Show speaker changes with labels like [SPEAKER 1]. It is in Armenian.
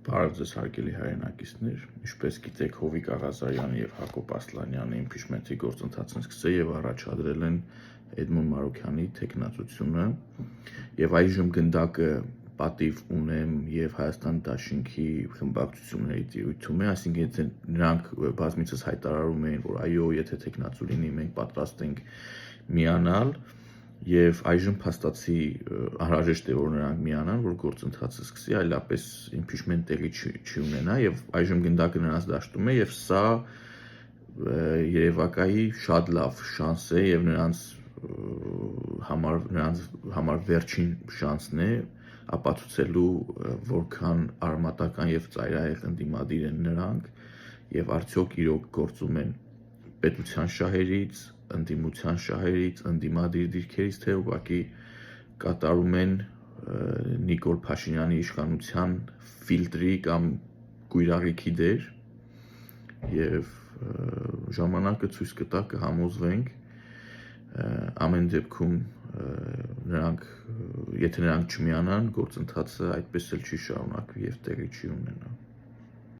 [SPEAKER 1] Բարև ձեզ հարգելի հայրենակիցներ, ինչպես գիտեք Հովիկ Աղազարյանի և Հակոբ Ասլանյանի impeachment-ի գործընթացն սկսել և առաջադրել են Էդմոն Մարուքյանի թեկնածությունը և այժմ գնդակը պատիվ ունեմ և Հայաստան Դաշինքի խմբակցությունների տիրույթում է, այսինքն եթե նրանք բազմիցս հայտարարում էին, որ այո, եթե թեկնածու լինի, մենք պատրաստ ենք միանալ և այժմ փաստացի անհրաժեշտ է որ նրանք միանան, որ գործընթացը սկսի, այլապես impeachment տեղի չի ունենա և այժմ գնդակը նրանց դաշտում է և սա երևակայի շատ լավ շանս է և նրանց համար վերջին շանսն է ապացուցելու որքան արմատական և ծայրահեղ ընդդիմադիր են նրանք և արդյոք իրոք գործում են պետության շահերից, ընդդիմության շահերից, ընդդիմադիր դիրքերից, թե ուղղակի կատարում են Նիկոլ Փաշինյանի իշխանության ֆիլտրի կամ կույրաղիքի դեր և ժամանակը ցույց կտա, կհամոզվենք, ամեն դեպքում եթե նրանք չմիանան, գործընթացը այդպես էլ չի շարունակվի և տեղի չի ունենա։